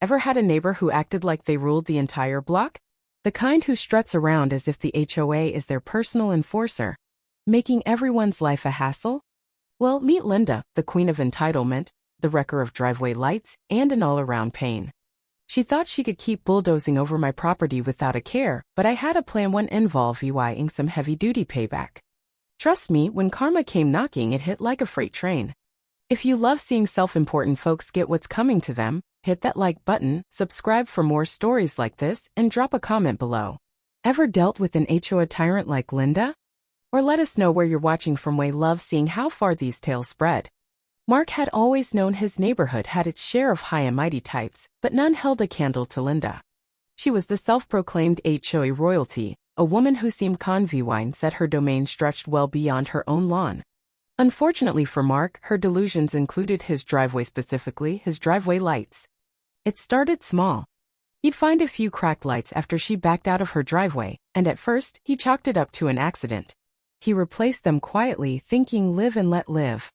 Ever had a neighbor who acted like they ruled the entire block? The kind who struts around as if the HOA is their personal enforcer, making everyone's life a hassle? Well, meet Linda, the queen of entitlement, the wrecker of driveway lights, and an all-around pain. She thought she could keep bulldozing over my property without a care, but I had a plan one involving some heavy-duty payback. Trust me, when karma came knocking, it hit like a freight train. If you love seeing self-important folks get what's coming to them, hit that like button, subscribe for more stories like this, and drop a comment below. Ever dealt with an HOA tyrant like Linda? Or let us know where you're watching from. We love seeing how far these tales spread. Mark had always known his neighborhood had its share of high and mighty types, but none held a candle to Linda. She was the self-proclaimed HOA royalty, a woman who seemed convinced said her domain stretched well beyond her own lawn. Unfortunately for Mark, her delusions included his driveway, specifically his driveway lights. It started small. He'd find a few cracked lights after she backed out of her driveway, and at first, he chalked it up to an accident. He replaced them quietly, thinking live and let live.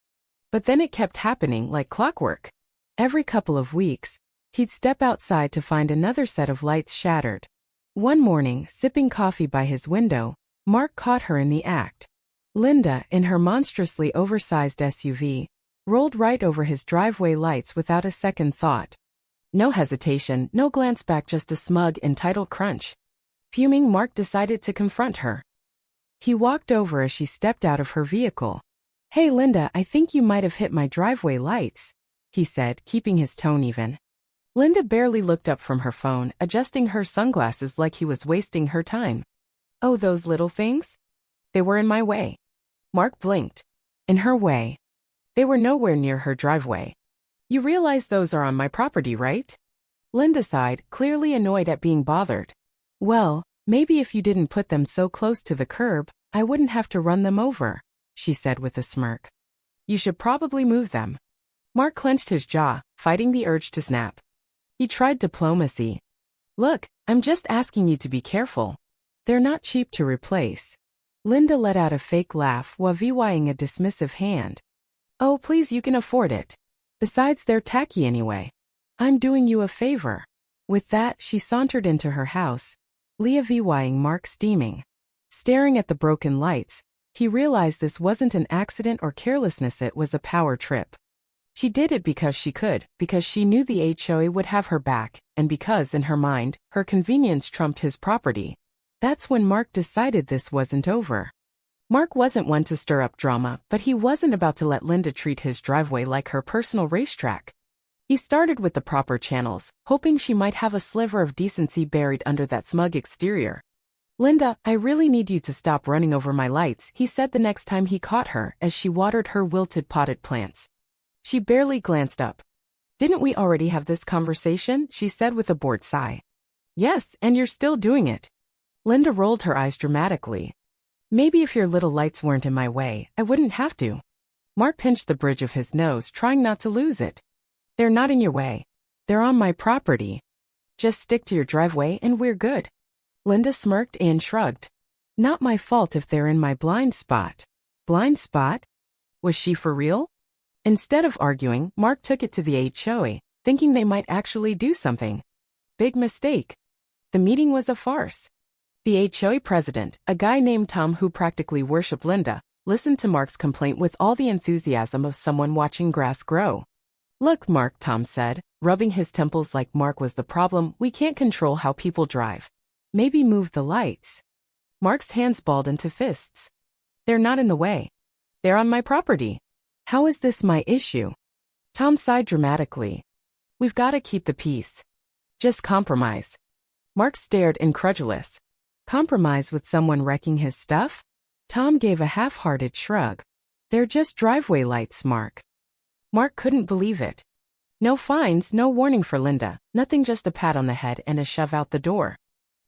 But then it kept happening like clockwork. Every couple of weeks, he'd step outside to find another set of lights shattered. One morning, sipping coffee by his window, Mark caught her in the act. Linda, in her monstrously oversized SUV, rolled right over his driveway lights without a second thought. No hesitation, no glance back, just a smug, entitled crunch. Fuming, Mark decided to confront her. He walked over as she stepped out of her vehicle. "Hey Linda, I think you might have hit my driveway lights," he said, keeping his tone even. Linda barely looked up from her phone, adjusting her sunglasses like he was wasting her time. "Oh, those little things? They were in my way." Mark blinked. In her way? They were nowhere near her driveway. "You realize those are on my property, right?" Linda sighed, clearly annoyed at being bothered. "Well, maybe if you didn't put them so close to the curb, I wouldn't have to run them over," she said with a smirk. "You should probably move them." Mark clenched his jaw, fighting the urge to snap. He tried diplomacy. "Look, I'm just asking you to be careful. They're not cheap to replace." Linda let out a fake laugh, waving a dismissive hand. "Oh, please, you can afford it. Besides, they're tacky anyway. I'm doing you a favor." With that, she sauntered into her house, leaving Mark steaming. Staring at the broken lights, he realized this wasn't an accident or carelessness, it was a power trip. She did it because she could, because she knew the HOA would have her back, and because, in her mind, her convenience trumped his property. That's when Mark decided this wasn't over. Mark wasn't one to stir up drama, but he wasn't about to let Linda treat his driveway like her personal racetrack. He started with the proper channels, hoping she might have a sliver of decency buried under that smug exterior. "Linda, I really need you to stop running over my lights," he said the next time he caught her as she watered her wilted potted plants. She barely glanced up. "Didn't we already have this conversation?" she said with a bored sigh. "Yes, and you're still doing it." Linda rolled her eyes dramatically. "Maybe if your little lights weren't in my way, I wouldn't have to." Mark pinched the bridge of his nose, trying not to lose it. "They're not in your way. They're on my property. Just stick to your driveway and we're good." Linda smirked and shrugged. "Not my fault if they're in my blind spot." Blind spot? Was she for real? Instead of arguing, Mark took it to the HOA, thinking they might actually do something. Big mistake. The meeting was a farce. The HOA president, a guy named Tom who practically worshipped Linda, listened to Mark's complaint with all the enthusiasm of someone watching grass grow. "Look, Mark," Tom said, rubbing his temples like Mark was the problem, "we can't control how people drive. Maybe move the lights." Mark's hands balled into fists. "They're not in the way. They're on my property. How is this my issue?" Tom sighed dramatically. "We've got to keep the peace. Just compromise." Mark stared incredulous. Compromise with someone wrecking his stuff? Tom gave a half-hearted shrug. "They're just driveway lights, Mark." Mark couldn't believe it. No fines, no warning for Linda, nothing, just a pat on the head and a shove out the door.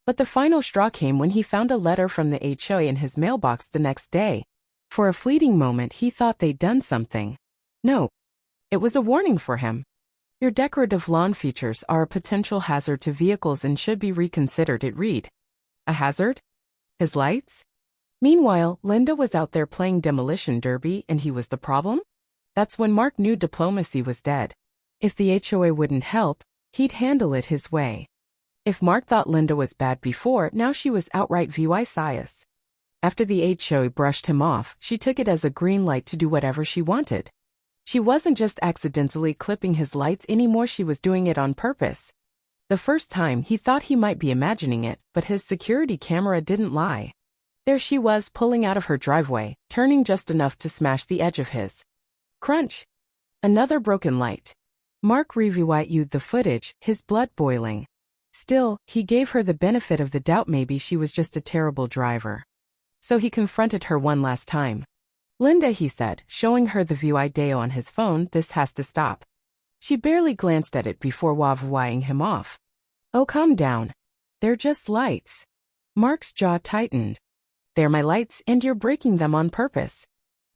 But the final straw came when he found a letter from the HOA in his mailbox the next day. For a fleeting moment he thought they'd done something. No. It was a warning for him. "Your decorative lawn features are a potential hazard to vehicles and should be reconsidered," it read. A hazard? His lights? Meanwhile, Linda was out there playing demolition derby and he was the problem? That's when Mark knew diplomacy was dead. If the HOA wouldn't help, He'd handle it his way. If Mark thought Linda was bad before, now she was outright vicious. After the HOA brushed him off, she took it as a green light to do whatever she wanted. She wasn't just accidentally clipping his lights anymore, she was doing it on purpose. The first time, he thought he might be imagining it, but his security camera didn't lie. There she was, pulling out of her driveway, turning just enough to smash the edge of his. Crunch! Another broken light. Mark reviewed the footage, his blood boiling. Still, he gave her the benefit of the doubt, maybe she was just a terrible driver. So he confronted her one last time. Linda, he said, showing her the video on his phone, this has to stop. She barely glanced at it before waving him off. Oh, calm down. They're just lights. Mark's jaw tightened. They're my lights and you're breaking them on purpose.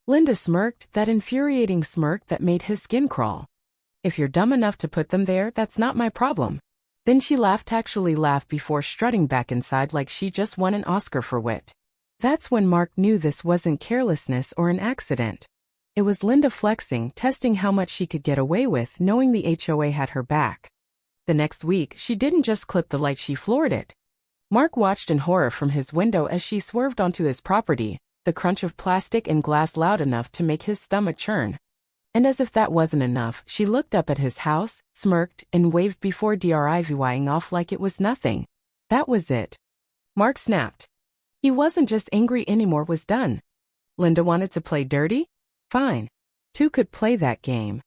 Linda smirked, that infuriating smirk that made his skin crawl. If you're dumb enough to put them there, that's not my problem. Then she laughed, actually laughed before strutting back inside like she just won an Oscar for wit. That's when Mark knew this wasn't carelessness or an accident. It was Linda flexing, testing how much she could get away with, knowing the HOA had her back. The next week, she didn't just clip the light, she floored it. Mark watched in horror from his window as she swerved onto his property, the crunch of plastic and glass loud enough to make his stomach churn. And as if that wasn't enough, she looked up at his house, smirked, and waved before driving off like it was nothing. That was it. Mark snapped. He wasn't just angry anymore, was done. Linda wanted to play dirty? Fine. Two could play that game.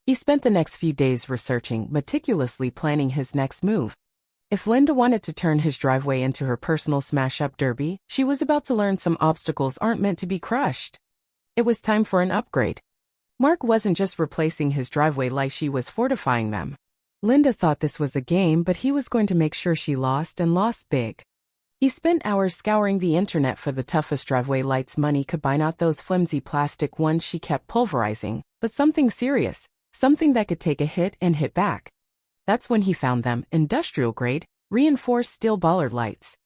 He spent the next few days researching, meticulously planning his next move. If Linda wanted to turn his driveway into her personal smash-up derby, she was about to learn some obstacles aren't meant to be crushed. It was time for an upgrade. Mark wasn't just replacing his driveway lights, she was fortifying them. Linda thought this was a game, but he was going to make sure she lost, and lost big. He spent hours scouring the internet for the toughest driveway lights money could buy, not those flimsy plastic ones she kept pulverizing, but something serious, something that could take a hit and hit back. That's when he found them, industrial-grade, reinforced steel bollard lights.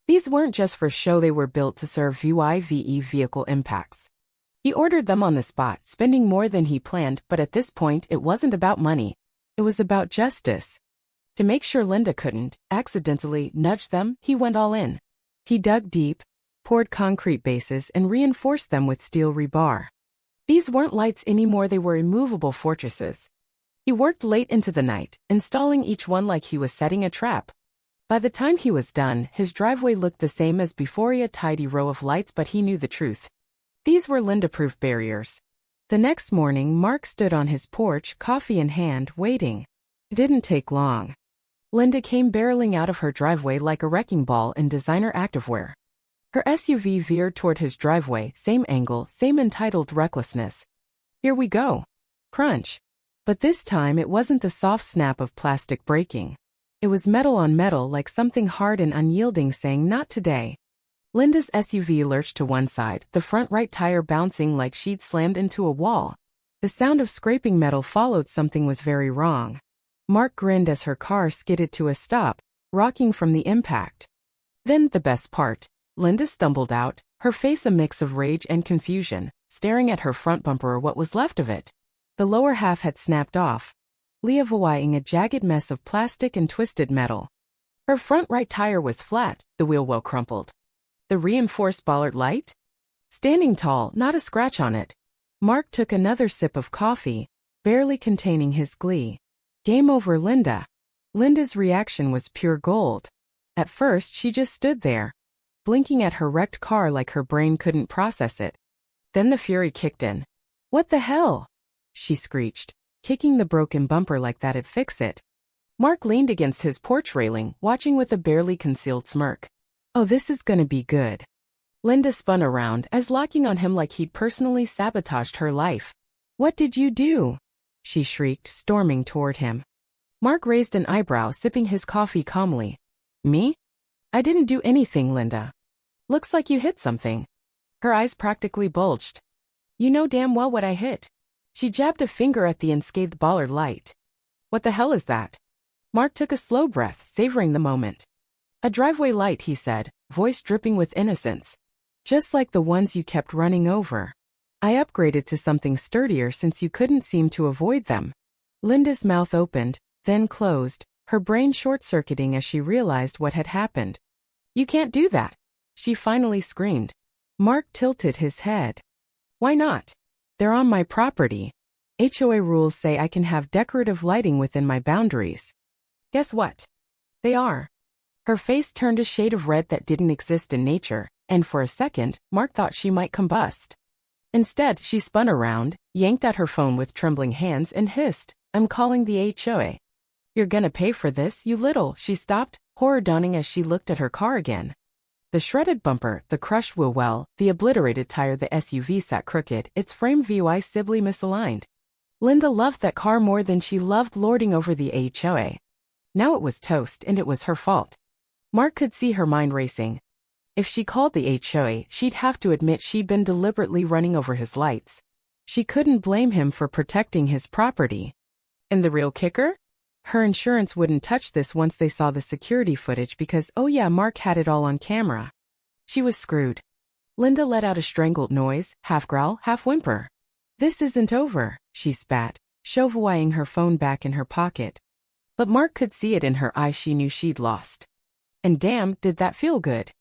These weren't just for show, they were built to serve vehicle impacts. He ordered them on the spot, spending more than he planned, but at this point it wasn't about money. It was about justice. To make sure Linda couldn't accidentally nudge them, he went all in. He dug deep, poured concrete bases, and reinforced them with steel rebar. These weren't lights anymore, they were immovable fortresses. He worked late into the night, installing each one like he was setting a trap. By the time he was done, his driveway looked the same as before, a tidy row of lights, but he knew the truth. These were Linda-proof barriers. The next morning, Mark stood on his porch, coffee in hand, waiting. It didn't take long. Linda came barreling out of her driveway like a wrecking ball in designer activewear. Her SUV veered toward his driveway, same angle, same entitled recklessness. Here we go. Crunch. But this time it wasn't the soft snap of plastic breaking. It was metal on metal, like something hard and unyielding saying, not today. Linda's SUV lurched to one side, the front right tire bouncing like she'd slammed into a wall. The sound of scraping metal followed. Something was very wrong. Mark grinned as her car skidded to a stop, rocking from the impact. Then, the best part, Linda stumbled out, her face a mix of rage and confusion, staring at her front bumper, or what was left of it. The lower half had snapped off, leaving a jagged mess of plastic and twisted metal. Her front right tire was flat, the wheel well crumpled. The reinforced bollard light? Standing tall, not a scratch on it. Mark took another sip of coffee, barely containing his glee. Game over, Linda. Linda's reaction was pure gold. At first, she just stood there, blinking at her wrecked car like her brain couldn't process it. Then the fury kicked in. What the hell? She screeched, kicking the broken bumper like that'd fix it. Mark leaned against his porch railing, watching with a barely concealed smirk. Oh, this is gonna be good. Linda spun around, as locking on him like he'd personally sabotaged her life. What did you do? She shrieked, storming toward him. Mark raised an eyebrow, sipping his coffee calmly. Me? I didn't do anything, Linda. Looks like you hit something. Her eyes practically bulged. You know damn well what I hit. She jabbed a finger at the unscathed bollard light. What the hell is that? Mark took a slow breath, savoring the moment. A driveway light, he said, voice dripping with innocence. Just like the ones you kept running over. I upgraded to something sturdier since you couldn't seem to avoid them. Linda's mouth opened, then closed, her brain short-circuiting as she realized what had happened. "You can't do that," she finally screamed. Mark tilted his head. "Why not? They're on my property. HOA rules say I can have decorative lighting within my boundaries." "Guess what? They are." Her face turned a shade of red that didn't exist in nature, and for a second, Mark thought she might combust. Instead, she spun around, yanked at her phone with trembling hands, and hissed, "I'm calling the HOA." "You're gonna pay for this, you little—" She stopped, horror dawning as she looked at her car again. The shredded bumper, the crushed wheel well, the obliterated tire, the SUV sat crooked, its frame visibly misaligned. Linda loved that car more than she loved lording over the HOA. Now it was toast, and it was her fault. Mark could see her mind racing. If she called the HOA, she'd have to admit she'd been deliberately running over his lights. She couldn't blame him for protecting his property. And the real kicker? Her insurance wouldn't touch this once they saw the security footage because, oh yeah, Mark had it all on camera. She was screwed. Linda let out a strangled noise, half growl, half whimper. "This isn't over," she spat, shoveling her phone back in her pocket. But Mark could see it in her eyes. She knew she'd lost. And damn, did that feel good.